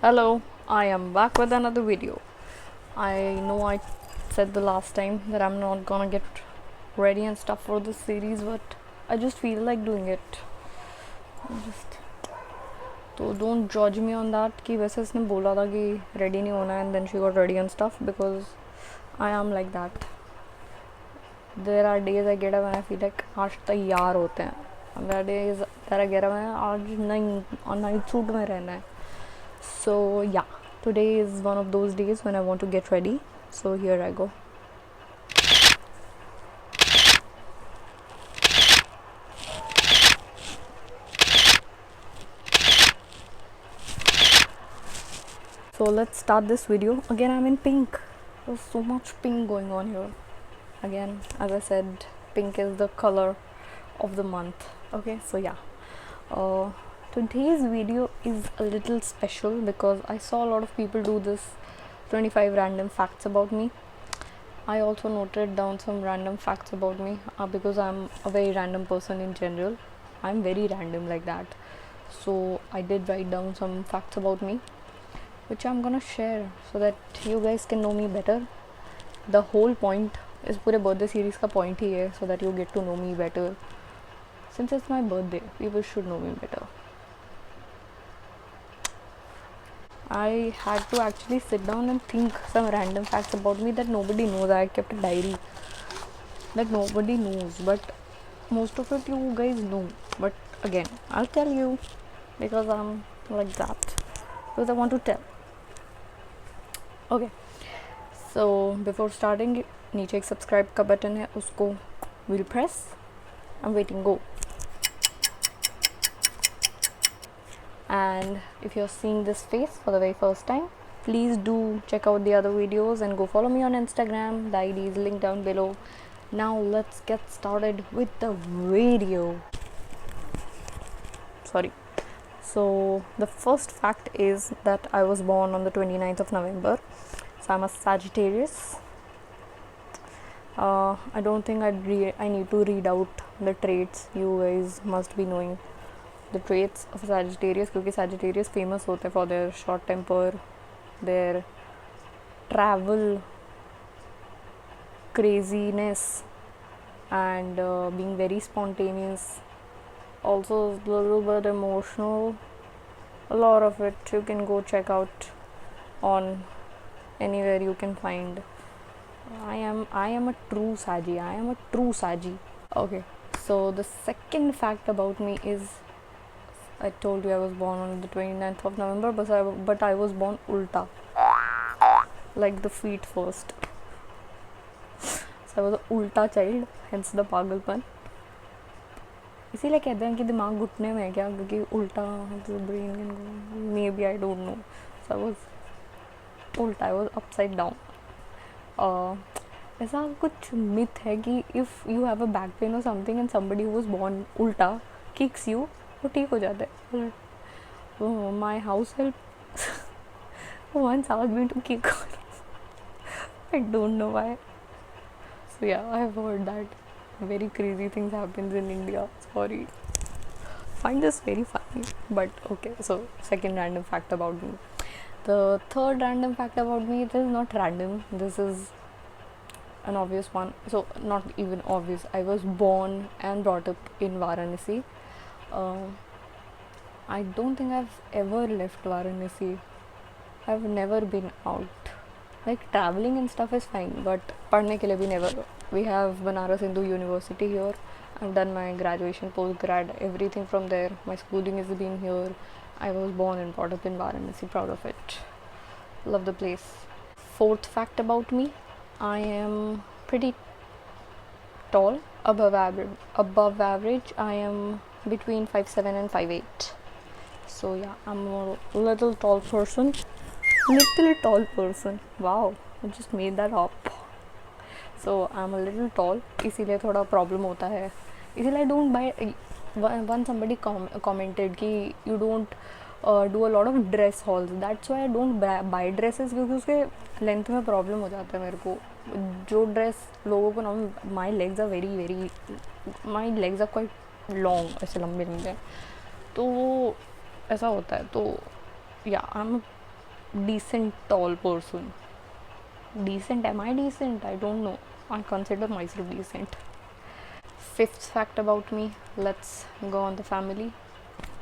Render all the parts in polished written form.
Hello, I am back with another video. I know I said the last time that I'm not gonna get ready and stuff for this series, but I just feel like doing it. Just so don't judge me on that कि वैसे इसने बोला था कि ready नहीं होना and then she got ready and stuff because I am like that. There are days I get up and I feel like आज तैयार होते हैं. There are days that I get up and आज नहीं और night suit में रहना है. So yeah, today is one of those days when I want to get ready. So here I go. So let's start this video. Again, I'm in pink. There's so much pink going on here. Again, as I said, pink is the color of the month. Okay, so yeah. Uh, Today's video is a little special because I saw a lot of people do this 25 random facts about me. I also noted down some random facts about me because I'm a very random person in general. I'm very random like that. So I did write down some facts about me, which I'm gonna share so that you guys can know me better. The whole point is पूरे birthday series का point ही है so that you get to know me better. Since it's my birthday, people should know me better. I had to actually sit down and think some random facts about me that nobody knows. I kept a diary that nobody knows, but most of it you guys know. But again, I'll tell you because I'm like that. Because I want to tell. Okay. So before starting, नीचे एक subscribe का button है, उसको will press. I am waiting. Go. And if you're seeing this face for the very first time, please do check out the other videos and go follow me on Instagram. The ID is linked down below. Now let's get started with the video. Sorry. So the first fact is that I was born on the 29th of November. So I'm a Sagittarius. I don't think I need to read out the traits. You guys must be knowing the traits of Sagittarius क्योंकि Sagittarius famous होते हैं for their short temper, their travel craziness, and being very spontaneous. Also a little bit emotional. A lot of it you can go check out on anywhere you can find. I am a true Saggy. I am a true Saggy. Okay. So the second fact about me is I told you I was born on the 29th of November, but I was born ulta, like the feet first. So I was an ulta child, hence the पागलपन. इसीलिए कहते हैं कि दिमाग घुटने में है क्या, क्योंकि उल्टा brain can go, maybe I don't know. So I was उल्टा, आई वाज अपसाइड डाउन. ऐसा कुछ मिथ है कि if you have a back pain और something and somebody who was born उल्टा किक्स यू, वो ठीक हो जाता है. My house help once asked me to kick her. I don't know why. So yeah, I've heard that very crazy things happens in India. Sorry. Find this very funny. But okay, so second random fact about me. The third random fact about me, it is not random. This is an obvious one. So not even obvious. I was born and brought up in Varanasi. I don't think I've ever left Varanasi. I've never been out. Like traveling and stuff is fine, but पढ़ने के लिए भी never. We have Banaras Hindu University here. I've done my graduation, post-grad, everything from there. My schooling has been here. I was born and brought up in Varanasi, proud of it. Love the place. Fourth fact about me, I am pretty tall, above average. I am between 5'7" and 5'8". So yeah, I'm a little tall person. Little tall person. Wow, I just made that up. So I'm a little tall. इसीलिए थोड़ा problem होता है. इसीलिए I don't buy. Once somebody commented कि you don't do a lot of dress hauls. That's why I don't buy dresses, क्योंकि उसके length में problem हो जाता है मेरे को. जो ड्रेस लोगों को ना, my legs are my legs are quite long, ऐसे लंबे लंबे, तो वो ऐसा होता है. तो या I am decent tall person. Decent? Am I decent? I don't know. I consider myself decent. Fifth fact about me, let's go on the family.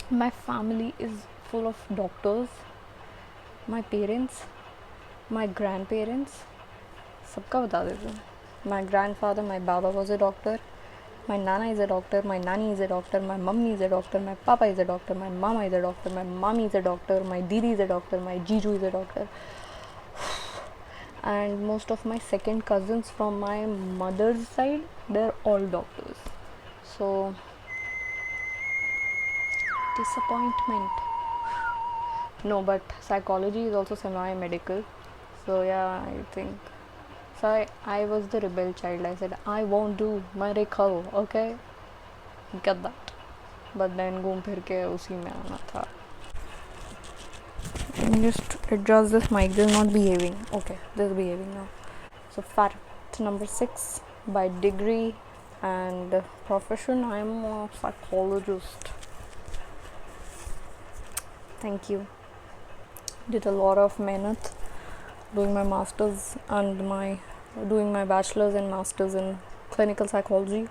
My family is full of doctors. My parents, my grandparents, सबका बता देते हैं. My grandfather, my baba was a doctor. My nana is a doctor. My nanny is a doctor. My mummy is a doctor. My papa is a doctor. My mama is a doctor. My mommy is a doctor. My didi is a doctor. My jiju is a doctor. And most of my second cousins from my mother's side, they're all doctors. So, disappointment. No, but psychology is also semi-medical. So yeah, I think. So I was the rebel child. I said, I won't do medical, okay? Get that. But then घूम फिर के उसी में आना था. Just adjust this mic. This is not behaving. Okay, this is behaving now. So fact number 6. By degree and profession, I am a psychologist. Thank you. Did a lot of mehnat doing my masters and doing my bachelor's and masters in clinical psychology.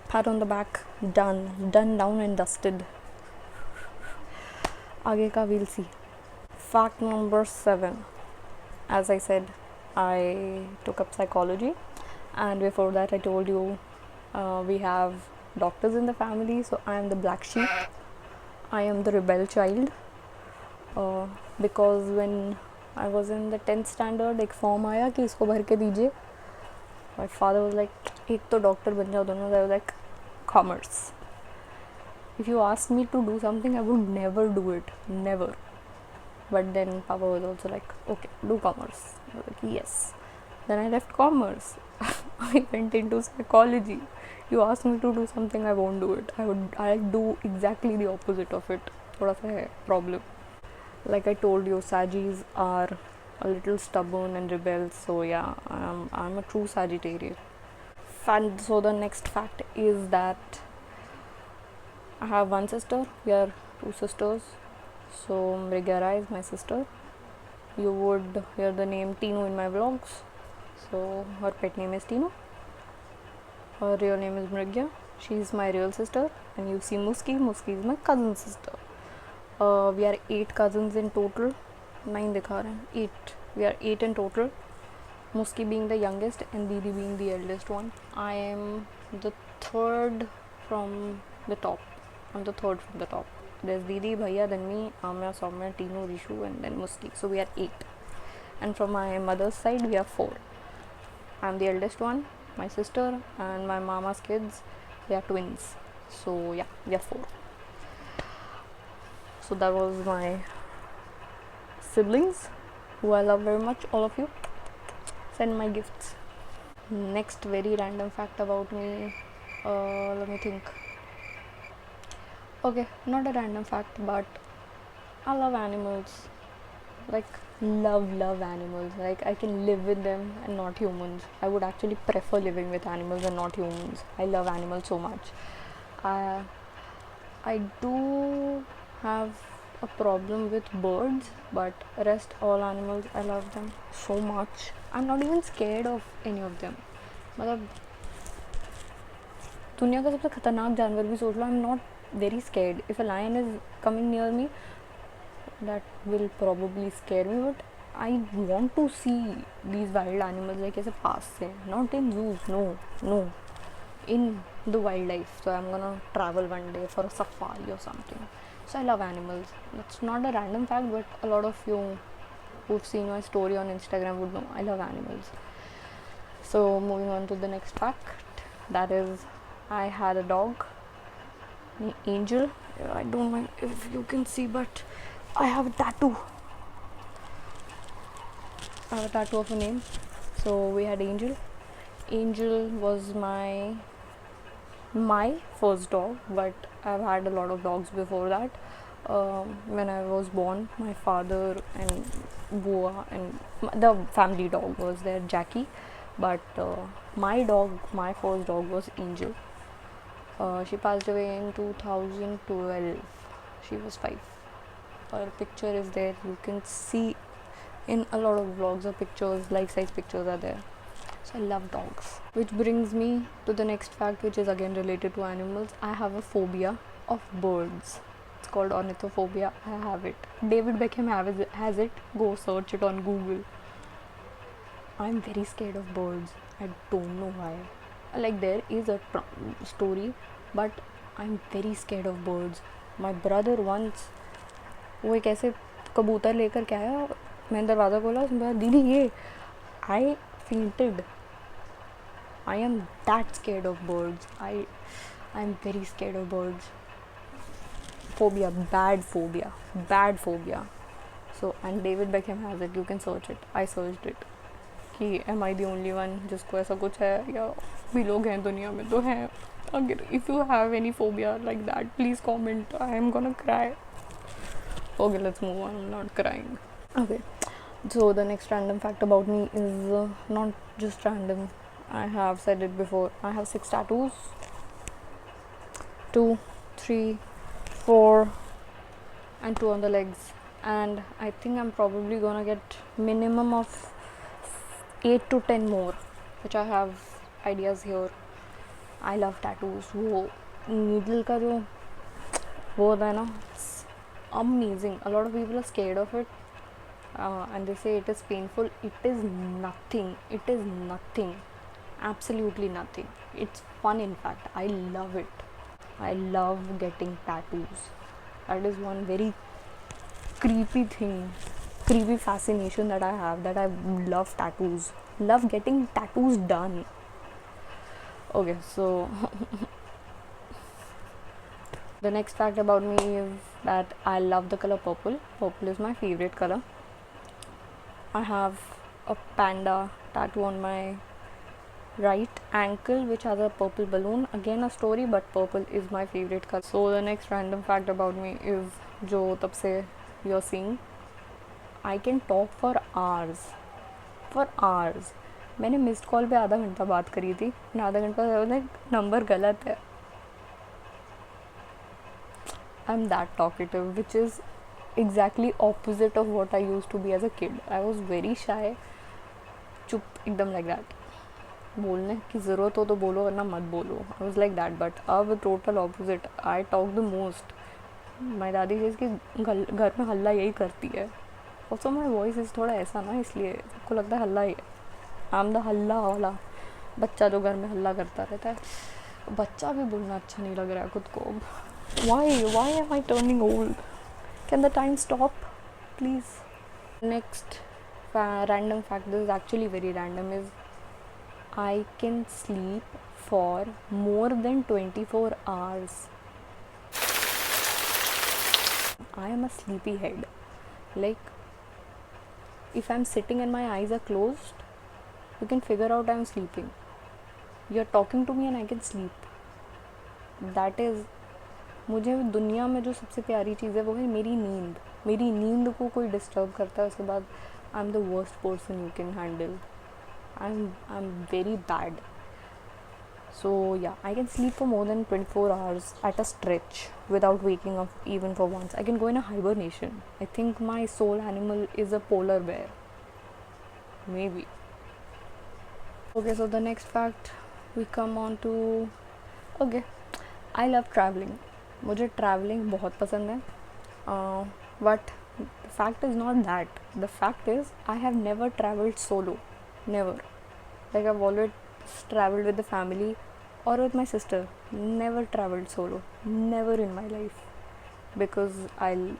Pat on the back. Done, down and dusted. आगे का we'll see. Fact number 7. As I said, I took up psychology, and before that I told you we have doctors in the family, so I am the black sheep. I am the rebel child. Because when I was in the 10th standard, एक form आया कि इसको भर के दीजिए. My father was like, एक तो doctor बन जाओ दोनों. I was like, commerce. If you ask me to do something, I would never do it. Never. But then Papa was also like, okay, do commerce. I was like, yes. Then I left commerce. I went into psychology. You ask me to do something, I won't do it. I'll do exactly the opposite of it. थोड़ा सा है problem. Like I told you, Sagittarius are a little stubborn and rebels. So yeah, I'm a true Sagittarius. And so the next fact is that I have one sister. We are two sisters. So Mrigara is my sister. You would hear the name Tinu in my vlogs. So her pet name is Tinu. Her real name is Mrigya. She is my real sister. And you see Muski. Muski is my cousin sister. We are 8 cousins in total. 9 दिखा रहे हैं. 8. We are 8 in total. Muski being the youngest and Didi being the eldest one. I am the third from the top. I'm the third from the top. There's Didi, Bhaiya, then me, Amya, Soumya, Tinu, Rishu, and then Muski. So we are 8. And from my mother's side, we are 4. I'm the eldest one. My sister and my mama's kids, they are twins. So yeah, we are 4. So that was my siblings, who I love very much. All of you, send my gifts. Next very random fact about me. Let me think. Okay, not a random fact, but I love animals. Like love animals. Like I can live with them and not humans. I would actually prefer living with animals and not humans. I love animals so much. I do have a problem with birds, but rest all animals, I love them so much. I'm not even scared of any of them. मतलब दुनिया का सबसे खतरनाक जानवर भी सोच लो. I'm not very scared. If a lion is coming near me, that will probably scare me, but I want to see these wild animals like ऐसे पास से, not in zoos, no, in the wildlife. So I'm gonna travel one day for a safari or something. So I love animals. That's not a random fact, but a lot of you who've seen my story on Instagram would know I love animals. So moving on to the next fact, that is I had a dog named Angel. I don't mind if you can see, but I have a tattoo. I have a tattoo of a name. So we had Angel. Angel was my first dog, but I've had a lot of dogs before that. When I was born, my father and Bua and the family dog was there, Jackie. But my first dog was Angel. She passed away in 2012. She was 5. Her picture is there. You can see in a lot of vlogs or pictures, like size pictures are there. So I love dogs. Which brings me to the next fact, which is again related to animals. I have a phobia of birds. It's called ornithophobia. I have it. David Beckham has it. Go search it on Google. I'm very scared of birds. I don't know why. Like there is a story, but I'm very scared of birds. My brother once, वो एक ऐसे कबूतर लेकर के आया, मैंने दरवाज़ा खोला, उसने बोला दीदी ये, I fainted. I am that scared of birds. I'm very scared of birds. Phobia, bad phobia. So and David Beckham has it. You can search it. I searched it. कि am I the only one जिसको ऐसा कुछ है, या भी लोग हैं दुनिया में तो हैं. अगर if you have any phobia like that, please comment. I am gonna cry. Okay, let's move on. I'm not crying. Okay, so the next random fact about me is not just random. I have said it before. I have 6 tattoos. 2, 3, 4 and 2 on the legs. And I think I'm probably gonna get minimum of 8 to 10 more, which I have ideas here. I love tattoos. वो needle का जो वो होता है ना, amazing. A lot of people are scared of it, and they say it is painful. It is nothing. It is nothing. Absolutely nothing. It's fun. In fact, I love it. I love getting tattoos. That is one very creepy thing, creepy fascination that I have, that I love tattoos. Love getting tattoos done. Okay, so the next fact about me is that I love the color purple. Purple is my favorite color. I have a panda tattoo on my right ankle which has a purple balloon. Again a story, but purple is my favorite color. So the next random fact about me is जो तब से you're seeing, I can talk for hours. For hours. मैंने missed call पे आधा घंटा बात करी थी, आधा घंटा नंबर गलत है. I'm that talkative, which is exactly opposite of what I used to be as a kid. I was very shy, चुप एकदम like that. बोलने की ज़रूरत हो तो बोलो, वरना मत बोलो. I was like that, but अब total opposite. I talk the most. My दादी says कि घर में हल्ला यही करती है. Also my voice is थोड़ा ऐसा ना, इसलिए सबको लगता है हल्ला ही है. I'm the हल्ला वाला बच्चा जो घर में हल्ला करता रहता है. बच्चा भी बोलना अच्छा नहीं लग रहा है खुद को. Why am I turning old? Can the time stop, please? Next random fact, this is actually very random, is I can sleep for more than 24 hours. I am a sleepy head. Like, if I'm sitting and my eyes are closed, you can figure out I'm sleeping. You're talking to me and I can sleep. That is, मुझे दुनिया में जो सबसे प्यारी चीज़ है वो है मेरी नींद. मेरी नींद को कोई डिस्टर्ब करता है उसके बाद I am the worst person you can handle. I am very bad. So yeah, I can sleep for more than 24 hours at a stretch without waking up even for once. I can go in a hibernation. I think my soul animal is a polar bear. Maybe. Okay, so the next fact we come on to, okay, I love traveling. मुझे traveling बहुत पसंद है. But the fact is not that. The fact is I have never traveled solo. Never. Like I've always traveled with the family or with my sister. Never traveled solo. Never in my life. Because I'll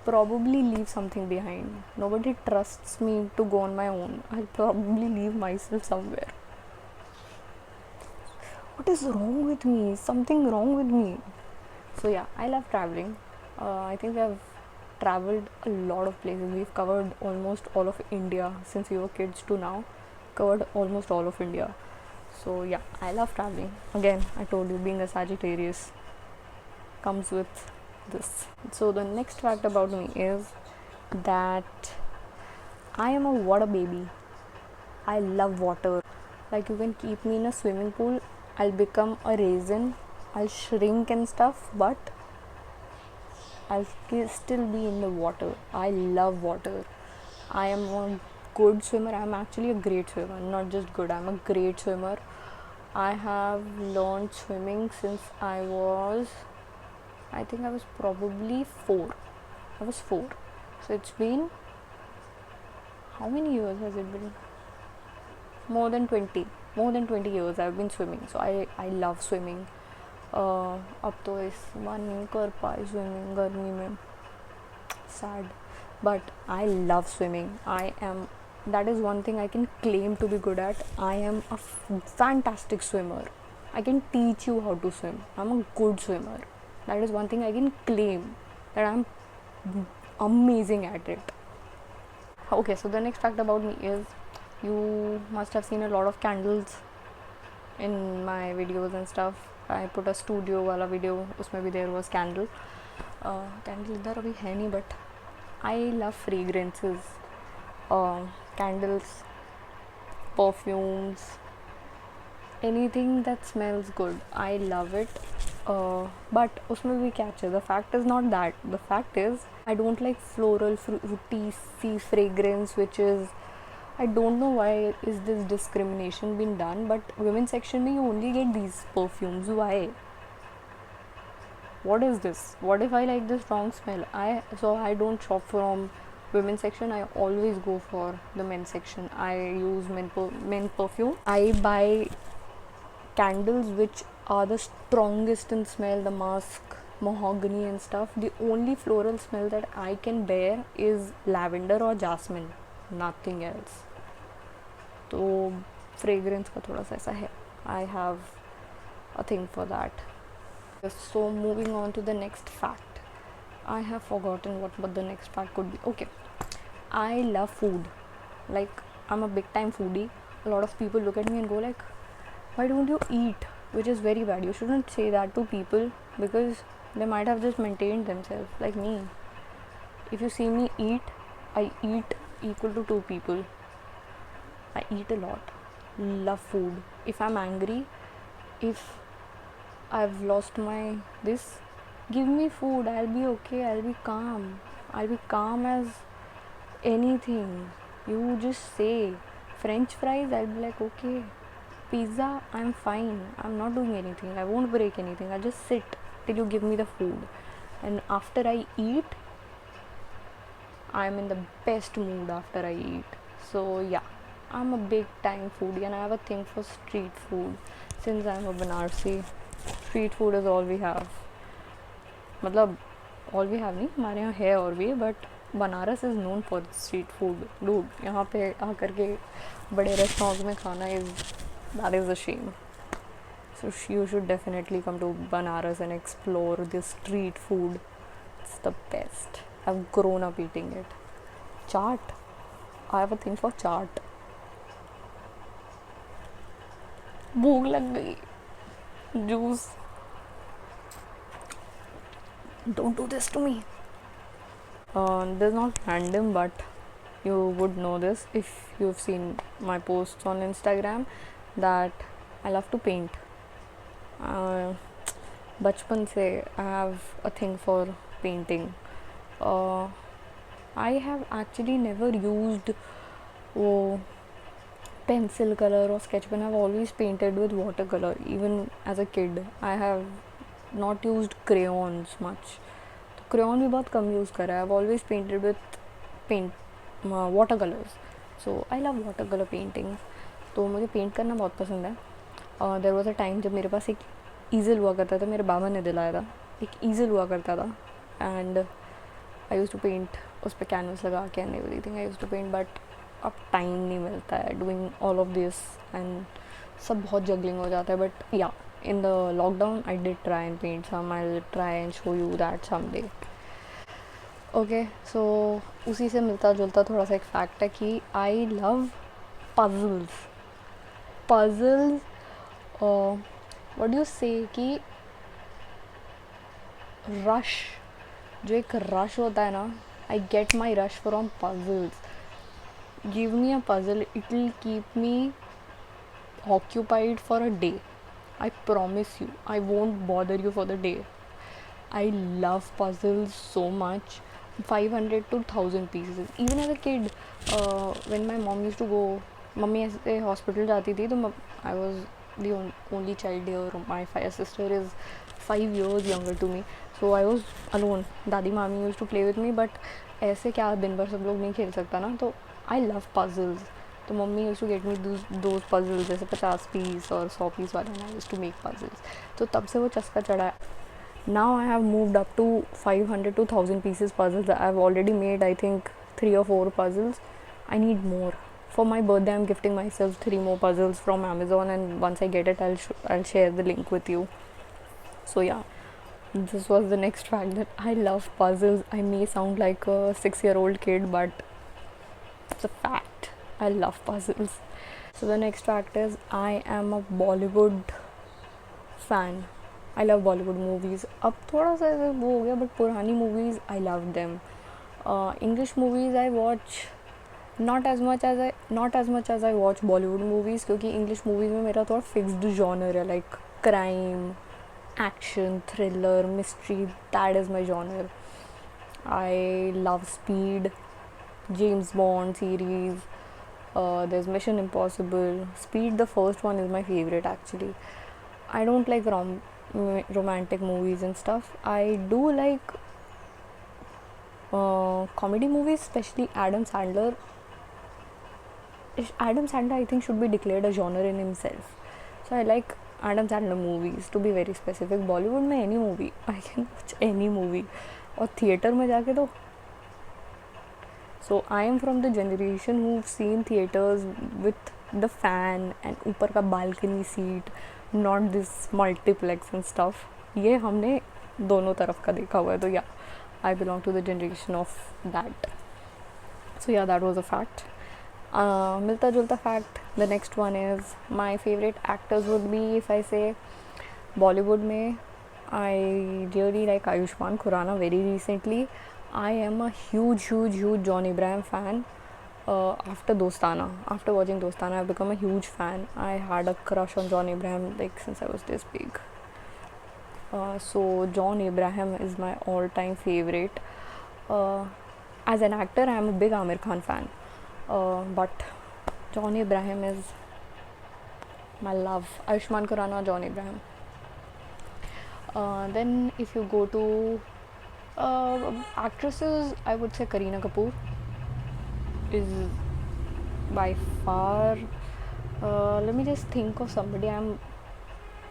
probably leave something behind. Nobody trusts me to go on my own. I'll probably leave myself somewhere. What is wrong with me? Something wrong with me. So yeah, I love traveling. I think we have traveled a lot of places. We've covered almost all of India since we were kids to now. Covered almost all of India. So yeah, I love traveling. Again, I told you, being a Sagittarius comes with this. So the next fact about me is that I am a water baby. I love water. Like you can keep me in a swimming pool, I'll become a raisin, I'll shrink and stuff, but still be in the water. I love water. I am a good swimmer. I'm actually a great swimmer. Not just good, I'm a great swimmer. I have learned swimming since I think I was probably 4. I was 4. So it's been, how many years has it been? More than 20. More than 20 years I've been swimming. So I love swimming. अब तो इस बार नहीं कर पाई swimming गर्मी में, sad, but I love swimming. That is one thing I can claim to be good at. I am a fantastic swimmer. I can teach you how to swim. I'm a good swimmer. That is one thing I can claim, that I'm amazing at it. Okay, so the next fact about me is, you must have seen a lot of candles in my videos and stuff. I put a studio वाला video, उसमें भी there was candle. Candle इधर अभी है नहीं, but I love fragrances, candles, perfumes, anything that smells good. I love it. But उसमें भी क्या है? The fact is not that. The fact is I don't like floral, fruity, sea fragrance, which is, I don't know why is this discrimination being done, but women's section में you only get these perfumes. Why? What is this? What if I like the strong smell? So I don't shop from women's section. I always go for the men's section. I use men perfume. I buy candles which are the strongest in smell, the musk, mahogany and stuff. The only floral smell that I can bear is lavender or jasmine, nothing else. तो fragrance का थोड़ा सा ऐसा है. I have a thing for that. So moving on to the next fact. I have forgotten what the next fact could be. Okay, I love food. Like, I'm a big time foodie. A lot of people look at me and go like, why don't you eat? Which is very bad. You shouldn't say that to people, because they might have just maintained themselves like me. If you see me eat, I eat equal to 2 people. I eat a lot. Love food. If I'm angry, if I've lost my this, give me food. I'll be okay. I'll be calm. I'll be calm as anything. You just say French fries, I'll be like, okay. Pizza, I'm fine. I'm not doing anything. I won't break anything. I'll just sit till you give me the food. And after I eat, I'm in the best mood after I eat. So yeah, I'm a big time foodie, and I have a thing for street food. Since I'm a Banarsi, street food is all we have. मतलब all we have नहीं, हमारे यहाँ है और भी, but Banaras is known for street food. Dude, यहाँ पे आकर के बड़े रेस्टोरेंट्स में खाना that is a shame. So you should definitely come to Banaras and explore this street food. It's the best. I've grown up eating it. Chaat. I have a thing for chaat. भूख लग गई. Juice. Don't do this to me. This is not random, but you would know this if you've seen my posts on Instagram, that I love to paint. बचपन से I have a thing for painting. I have actually never used pencil color or sketch pen. I've always painted with watercolor. Even as a kid, I have not used crayons much. Crayon भी बहुत कम use करा है. I've always painted with watercolors. So I love watercolor painting. तो मुझे paint करना बहुत पसंद है. देयर वाज अ टाइम जब मेरे पास एक ईज़ल हुआ करता था. मेरे बाबा ने दिलाया था. एक ईज़ल हुआ करता था, and I used to paint उस पर कैनवस लगा के and everything. I used to paint, but अब टाइम नहीं मिलता है doing all of this, and सब बहुत जगलिंग हो जाता है. बट या, in the lockdown I did try and paint some. I'll try and show you that someday. Okay, so उसी से मिलता जुलता थोड़ा सा एक फैक्ट है कि I love puzzles. What do you say कि rush, जो एक rush होता है ना, I get my rush from puzzles. Give me a puzzle, it will keep me occupied for a day. I promise you, I won't bother you for the day. I love puzzles so much. 500 to 1000 pieces. Even as a kid, when my mom used to go, mummy ऐसे hospital जाती थी तो I was the only child here. My sister is 5 years younger to me, so I was alone. दादी मामी used to play with me, but ऐसे क्या दिन भर सब लोग नहीं खेल सकता ना, तो I love puzzles. तो mummy used to get me those puzzles जैसे 50 पीस और 100 पीस वाले, and I used to make puzzles. तो तब से वो चस्का चढ़ा. Now I have moved up to 500 to 1000 pieces puzzles. I've already made I think 3 or 4 puzzles. I need more. For my birthday I'm gifting myself 3 more puzzles from Amazon, and once I get it I'll share the link with you. So yeah, this was the next fact, that I love puzzles. I may sound like a 6-year-old kid, but it's a fact. I love puzzles. So the next fact is I am a Bollywood fan. I love Bollywood movies. अब थोड़ा सा वो हो गया, but पुरानी movies I love them. English movies I watch not as much as I watch Bollywood movies, क्योंकि English movies में मेरा थोड़ा fixed genre है, like crime, action, thriller, mystery. That is my genre. I love Speed, James Bond series. There's Mission Impossible. Speed, the first one, is my favorite actually. I don't like romantic movies and stuff. I do like comedy movies, especially Adam Sandler. Adam Sandler, I think, should be declared a genre in himself. So I like Adam Sandler movies, to be very specific. Bollywood में any movie, I can watch any movie. और theater में जाके तो. So I am from the generation who've seen theaters with the fan and ऊपर का balcony seat, not this multiplex and stuff. ये हमने दोनों तरफ का देखा हुआ है, तो yeah, I belong to the generation of that. So yeah, that was a fact. मिलता जुलता fact, the next one is my favorite actors would be, if I say Bollywood में, I really like Ayushmann Khurrana very recently. I am a huge John Abraham fan. After watching Dostana, I've become a huge fan. I had a crush on John Abraham like since I was this big. So John Abraham is my all-time favorite. As an actor, I am a big Amir Khan fan, but John Abraham is my love. Ayushmann Khurrana, John Abraham. Then if you go to actresses, I would say Kareena Kapoor is by far. Let me just think of somebody. I'm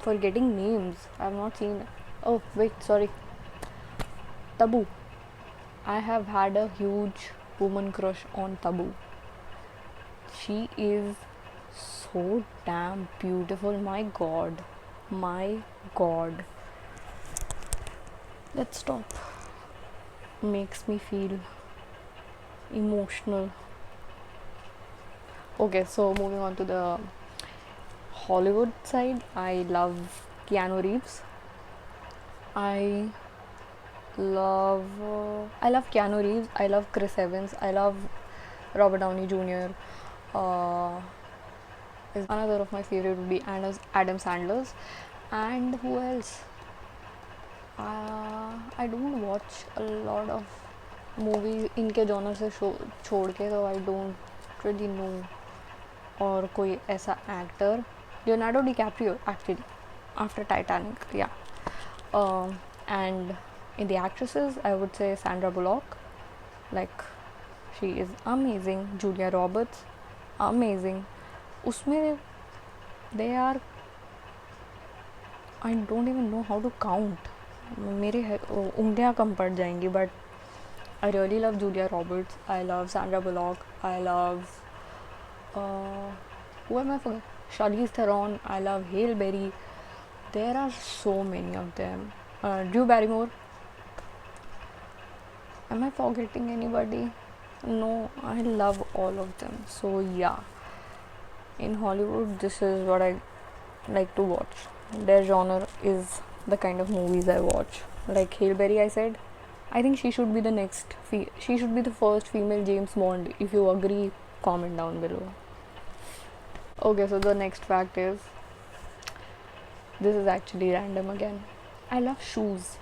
forgetting names. I've not seen. Oh wait, sorry. Tabu. I have had a huge woman crush on Tabu. She is so damn beautiful. My god. Let's stop. Makes me feel emotional. Okay, so moving on to the Hollywood side, I love Keanu Reeves. I love Keanu Reeves. I love Chris Evans. I love Robert Downey Jr. Is another of my favorite would be Adam Sandler's. And who else? I don't watch a lot of movies इनके genre से छोड़ के, तो I don't really know. और कोई ऐसा actor, Leonardo DiCaprio actually, after Titanic, yeah. And in the actresses, I would say Sandra Bullock, like she is amazing. Julia Roberts, amazing. उसमें they are, I don't even know how to count. मेरे उंगलियां कम पड़ जाएंगी, but I really love Julia Roberts. I love Sandra Bullock. I love who am I forgetting? Charlize Theron. I love Halle Berry. There are so many of them. Drew Barrymore. Am I forgetting anybody? No, I love all of them. So yeah, in Hollywood, this is what I like to watch. Their genre is the kind of movies I watch. Like Halle Berry, I said, I think she should be the next. She should be the first female James Bond. If you agree, comment down below. Okay, so the next fact is, this is actually random again. I love shoes.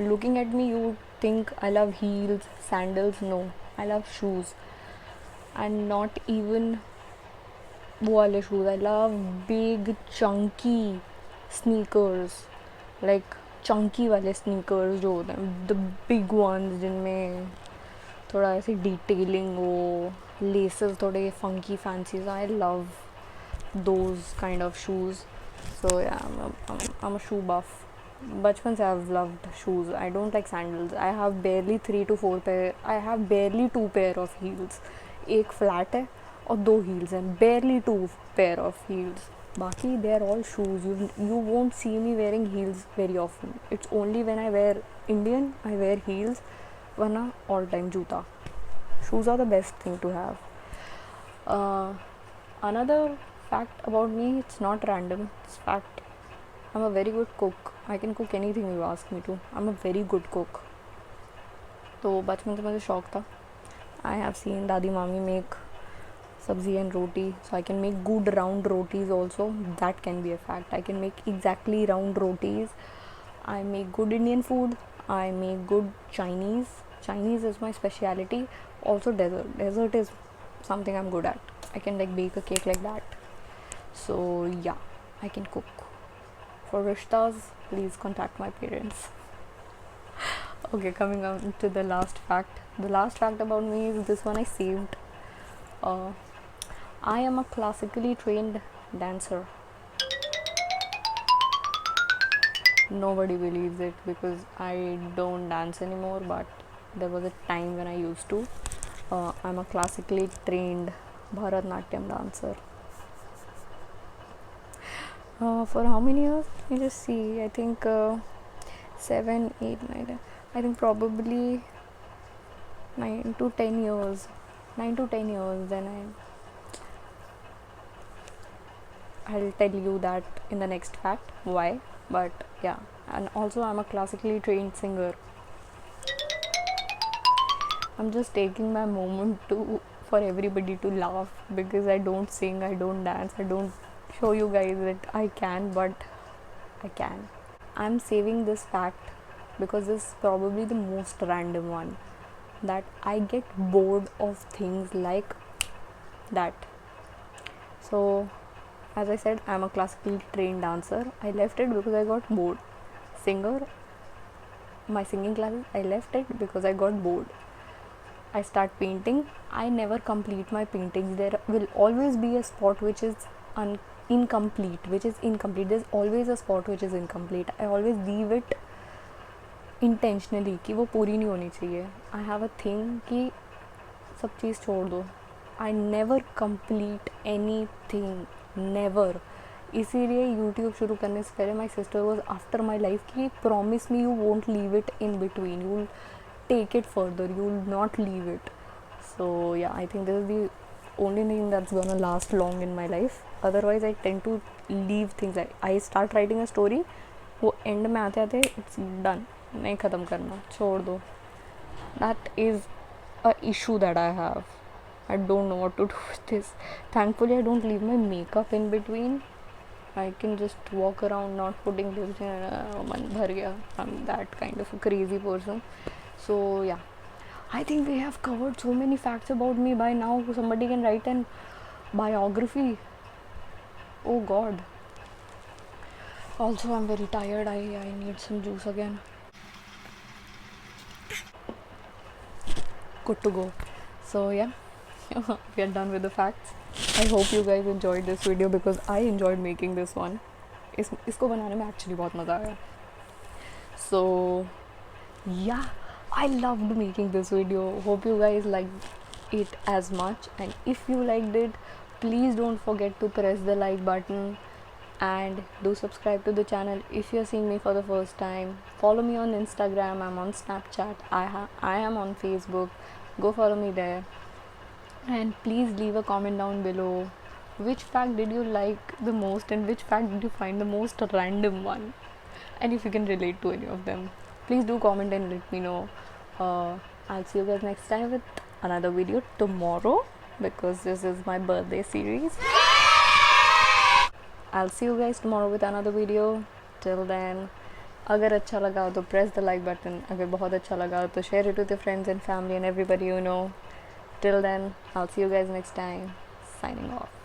looking at me, you would think I love heels, sandals. No, I love shoes, and not even वो वाले shoes. I love big chunky sneakers, like chunky वाले sneakers जो होते हैं, the big ones जिनमें थोड़ा ऐसे detailing हो, लेसेस थोड़े funky fancies. I love those kind of shoes. So yeah, I'm a shoe buff. बचपन से I've loved shoes. I don't like sandals. I have barely 3 to 4 pair. I have barely 2 pair of heels. एक flat है और 2 heels हैं. Barely 2 pair of heels. बाकी they are all shoes. You won't see me wearing heels very often. It's only when I wear Indian I wear heels. वरना all time जूता. Shoes are the best thing to have. Another fact about me, it's not random, it's fact. I'm a very good cook. I can cook anything you ask me to. I'm a very good cook. तो बचपन से मुझे शौक था. I have seen दादी मामी make sabzi and roti, so I can make good round rotis also. That can be a fact. I can make exactly round rotis. I make good Indian food. I make good Chinese. Chinese is my speciality. Also dessert. Dessert is something I'm good at. I can like bake a cake like that. So yeah, I can cook. For rishtas, please contact my parents. Okay, coming on to the last fact. The last fact about me is this one I saved. I am a classically trained dancer. Nobody believes it because I don't dance anymore, but there was a time when I used to. I'm a classically trained Bharatnatyam dancer. For how many years? Let me just see. I think 7, 8, 9. I think probably 9 to 10 years. 9 to 10 years. Then I'll tell you that in the next fact why. But yeah, and also I'm a classically trained singer. I'm just taking my moment for everybody to laugh because I don't sing, I don't dance, I don't show you guys that I can, but I can. I'm saving this fact because this is probably the most random one, that I get bored of things like that. So as I said, I'm a classically trained dancer. I left it because I got bored. Singer, my singing classes, I left it because I got bored. I start painting. I never complete my paintings. There will always be a spot which is incomplete. There's always a spot which is incomplete. I always leave it intentionally कि वो पूरी नहीं होनी चाहिए. I have a thing कि सब चीज़ छोड़ दो. I never complete anything. Never. इसीलिए YouTube शुरू करने से पहले my sister was after my life कि promise me you won't leave it in between. You will take it further. You will not leave it. So yeah, I think this is the only thing that's gonna last long in my life. Otherwise I tend to leave things. I start writing a story, वो end में आते आते it's done. नहीं ख़त्म करना, छोड़ दो. That is a issue that I have. I don't know what to do with this. Thankfully I don't leave my makeup in between. I can just walk around not putting lipstick. मन भर गया. I'm that kind of a crazy person. So yeah, I think we have covered so many facts about me by now. Somebody can write an biography. Oh God. Also I'm very tired. I need some juice again. Good to go. So yeah, we are done with the facts. I hope you guys enjoyed this video because I enjoyed making this one. इसको बनाने में actually बहुत मज़ा आया. So yeah, I loved making this video. Hope you guys liked it as much, and if you liked it, please don't forget to press the like button and do subscribe to the channel if you're seeing me for the first time. Follow me on Instagram. I'm on Snapchat. I am on Facebook. Go follow me there, and please leave a comment down below. Which fact did you like the most and which fact did you find the most random one, and if you can relate to any of them, please do comment and let me know. I'll see you guys next time with another video tomorrow because this is my birthday series. I'll see you guys tomorrow with another video. Till then, अगर अच्छा लगा तो press the like button, अगर बहुत अच्छा लगा तो share it with your friends and family and everybody you know. Till then, I'll see you guys next time. Signing off.